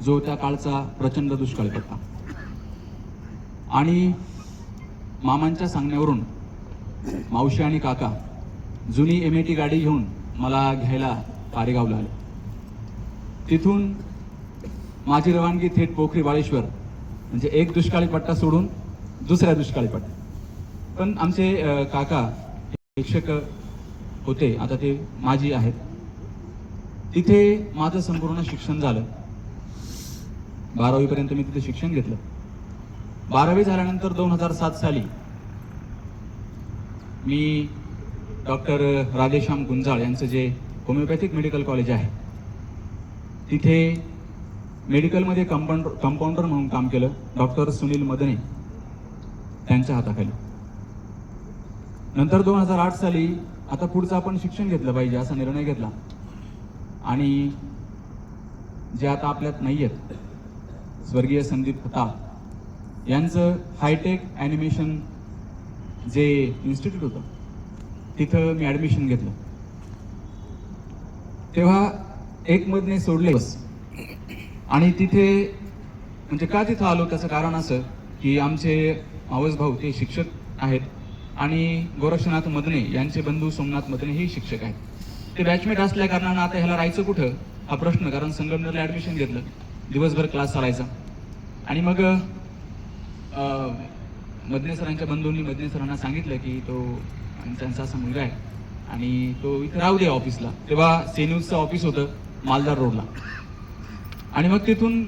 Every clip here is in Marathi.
जो त्या काळचा प्रचंड दुष्काळी पडला. आणि मामांच्या सांगण्यावरून मावशी आणि काका जुनी MAT गाडी घेऊन मला घ्यायला पारेगावला आले. तिथून माझी रवानगी थेट पोखरी बाळेश्वर, म्हणजे एक दुष्काळी पट्टा सोडून दुसऱ्या दुष्काळी पट्टा. पण आमचे काका शिक्षक होते, आता ते माजी आहेत. तिथे माझं संपूर्ण शिक्षण झालं. 12वी पर्यंत मी तिथे शिक्षण घेतलं. 12वी झाल्यानंतर 2007 साली मी डॉक्टर राधेश्याम गुंजाळ यांचं जे होमिओपॅथिक मेडिकल कॉलेज आहे तिथे मेडिकलमध्ये कंपाऊंडर म्हणून काम केलं. डॉक्टर सुनील मदने त्यांच्या हाताखाली. नंतर 2008 साली आता पुढचं आपण शिक्षण घेतलं पाहिजे असा निर्णय घेतला. आणि जे आता आपल्यात नाही आहेत, स्वर्गीय संदीप खताळ यांचं हायटेक ॲनिमेशन जे इन्स्टिट्यूट होतं तिथं मी ॲडमिशन घेतलं. तेव्हा एक मधने सोडले बस. आणि तिथे म्हणजे का तिथं आलो त्याचं कारण असं की आमचे मावस भाऊ ते शिक्षक आहेत आणि गोरक्षनाथ मदने यांचे बंधू सोमनाथ मदने हे शिक्षक आहेत. ते बॅचमेट असल्या कारणानं आता ह्याला राहायचं कुठं हा प्रश्न, कारण संगमनेरला ॲडमिशन घेतलं, दिवसभर क्लास चालायचा. आणि मग मदने सरांच्या बंधूंनी मदने सरांना सांगितलं की तो त्यांचा असा मुलगा आहे आणि तो इथं राहू दे ऑफिसला. तेव्हा सेन्यूजचं ऑफिस होतं मालदार रोडला. आणि मग तिथून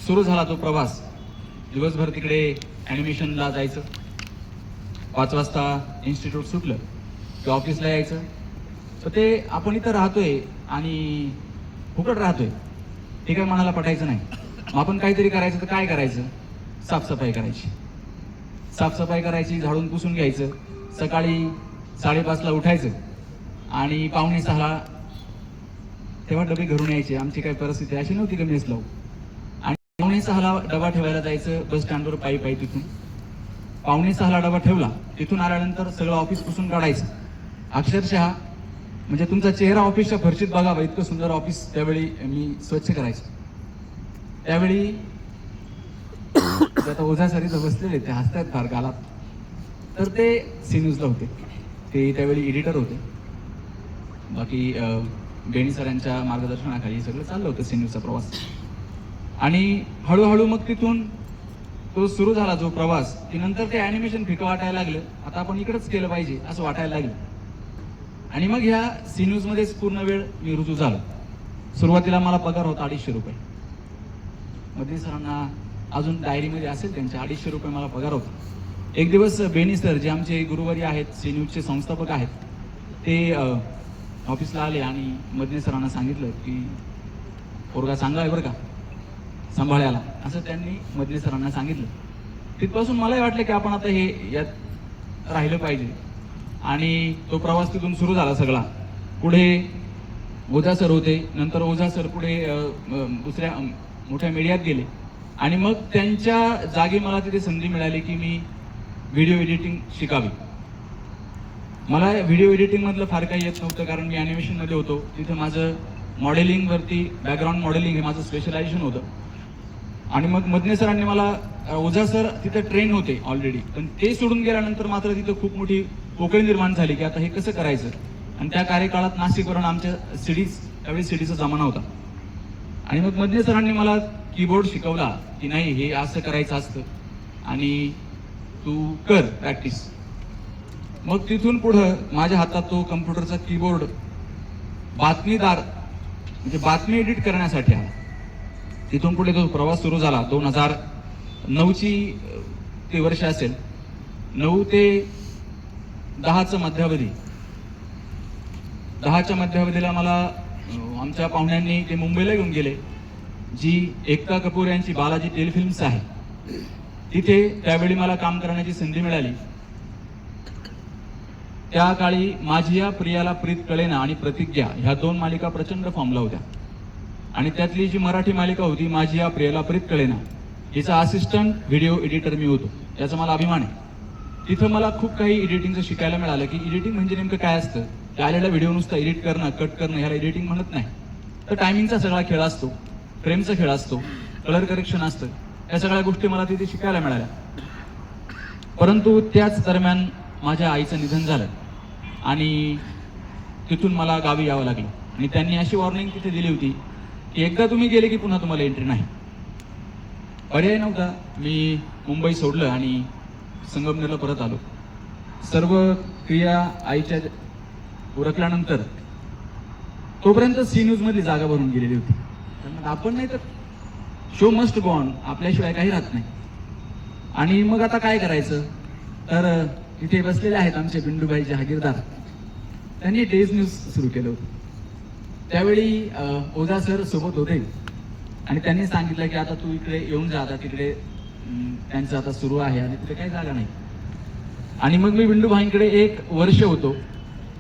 सुरू झाला तो प्रवास. दिवसभर तिकडे ॲनिमेशनला जायचं, 5 वाजता इन्स्टिट्यूट सुटलं की ऑफिसला यायचं. तर ते आपण इथं राहतोय आणि फुकट राहतोय हे काय मनाला पटायचं नाही. मग आपण काहीतरी करायचं तर काय करायचं, साफसफाई करायची. साफसफाई करायची, झाडून पुसून घ्यायचं. सकाळी 5:30ला उठायचं आणि 5:45ला तेव्हा डबे घरून यायचे. आमची काही परिस्थिती अशी नव्हती की मेस लावू. आणि 5:45ला डबा ठेवायला जायचं बस स्टँडवर पायी. तिथून 5:45ला डबा ठेवला, तिथून आल्यानंतर सगळं ऑफिस पुसून काढायचं. अक्षरशः म्हणजे तुमचा चेहरा ऑफिसच्या फरशीत बघावा इतकं सुंदर ऑफिस त्यावेळी मी स्वच्छ करायचं. त्यावेळी आता ओझा सर इथं बसलेले, ते हसतायत फार गालात. तर ते सीन्यूजला होते, ते त्यावेळी एडिटर होते. बाकी बेणी सरांच्या मार्गदर्शनाखाली सगळं चाललं होतं सीन्यूजचा प्रवास. आणि हळूहळू मग तिथून तो सुरू झाला जो प्रवास, की नंतर ते ॲनिमेशन फिकं वाटायला लागलं. आता आपण इकडंच केलं पाहिजे असं वाटायला लागलं. आणि मग ह्या सीन्यूजमध्येच पूर्ण वेळ मी रुजू झालो. सुरुवातीला मला पगार होता 250 रुपये. मदने सरांना अजून डायरीमध्ये असेल त्यांच्या 250 रुपये मला पगार होता. एक दिवस बेणी सर जे आमचे गुरुवारी आहेत, सीन्यूजचे संस्थापक आहेत, ते ऑफिसला आले आणि मदने सरांना सांगितलं की पोरगा चांगला आहे बरं का सांभाळायला, असं त्यांनी मदने सरांना सांगितलं. तिथपासून मलाही वाटलं की आपण आता हे यात राहिलं पाहिजे. आणि तो प्रवास तिथून सुरू झाला सगळा. पुढे ओझा सर होते, नंतर ओझा सर पुढे दुसऱ्या मोठ्या मीडियात गेले. आणि मग त्यांच्या जागी मला तिथे संधी मिळाली की मी व्हिडिओ एडिटिंग शिकावी. मला व्हिडिओ एडिटिंगमधलं फार काही येत नव्हतं, कारण मी ॲनिमेशनमध्ये होतो. तिथं माझं मॉडेलिंगवरती बॅकग्राऊंड मॉडेलिंग हे माझं स्पेशलायझेशन होतं. आणि मग मदने सरांनी मला, ओझा सर तिथं ट्रेन होते ऑलरेडी, पण ते सोडून गेल्यानंतर मात्र तिथं खूप मोठी पोकळी निर्माण झाली की आता हे कसं करायचं. आणि त्या कार्यकाळात नाशिकवरून आमच्या सीडीज, त्यावेळी सीडीचा जमाना होता. आणि मग मदने सरांनी मला कीबोर्ड शिकवला की नाही हे असं करायचं असतं आणि तू कर प्रॅक्टिस. मग तिथून पुढं माझ्या हातात तो कम्प्युटरचा कीबोर्ड बातमीदार म्हणजे बातमी एडिट करण्यासाठी आला. तिथून पुढे तो प्रवास सुरू झाला. 2009ची ते वर्ष असेल, 9 ते 10चं मध्यावधी. 10च्या मध्यावधीला मला आमच्या पाहुण्यांनी ते मुंबईला घेऊन गेले. जी एकता कपूर यांची बालाजी टेलिफिल्म्स आहे तिथे त्यावेळी मला काम करण्याची संधी मिळाली. त्या काळी माझिया प्रियाला प्रीत कळेना आणि प्रतिज्ञा ह्या 2 मालिका प्रचंड फॉर्मला होत्या. आणि त्यातली जी मराठी मालिका होती माझिया प्रियाला प्रीत कळेना, हिचा असिस्टंट व्हिडिओ एडिटर मी होतो. याचा मला अभिमान आहे. तिथं मला खूप काही एडिटिंगचं शिकायला मिळालं की एडिटिंग म्हणजे नेमकं काय असतं. आलेला व्हिडिओ नुसता एडिट करणं, कट करणं ह्याला एडिटिंग म्हणत नाही. तर टायमिंगचा सगळा खेळ असतो. फ्रेमचा खेळ असतो, कलर करेक्शन असतं, या सगळ्या गोष्टी मला तिथे शिकायला मिळाल्या. परंतु त्याच दरम्यान माझ्या आईचं निधन झालं आणि तिथून मला गावी यावं लागलं. आणि त्यांनी अशी वॉर्निंग तिथे दिली होती की एकदा तुम्ही गेले की पुन्हा तुम्हाला एंट्री नाही. पर्याय नव्हता. मी मुंबई सोडलं आणि संगमनेरला परत आलो. सर्व क्रिया आईच्या उरकल्यानंतर तोपर्यंत सी न्यूजमधली जागा भरून गेलेली होती. तर मग आपण नाही तर शो मस्ट गो ऑन, आपल्याशिवाय काही राहत नाही. आणि मग आता काय करायचं, तर इथे बसलेले आहेत आमचे बिंदूभाई जहागीरदार. त्यांनी डेज न्यूज सुरू केलं होतं. त्यावेळी ओझा सर सोबत होते आणि त्यांनी सांगितलं की आता तू इकडे येऊन जा, आता तिकडे त्यांचं आता सुरू आहे आणि तिथे काही जागा नाही. आणि मग मी बिंदूभाईंकडे 1 वर्ष होतो.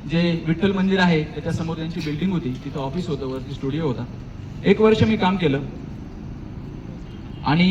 जे विठ्ठल मंदिर आहे त्याच्यासमोर त्यांची बिल्डिंग होती, तिथं ऑफिस होतं, वरती स्टुडिओ होता. 1 वर्ष मी काम केलं आणि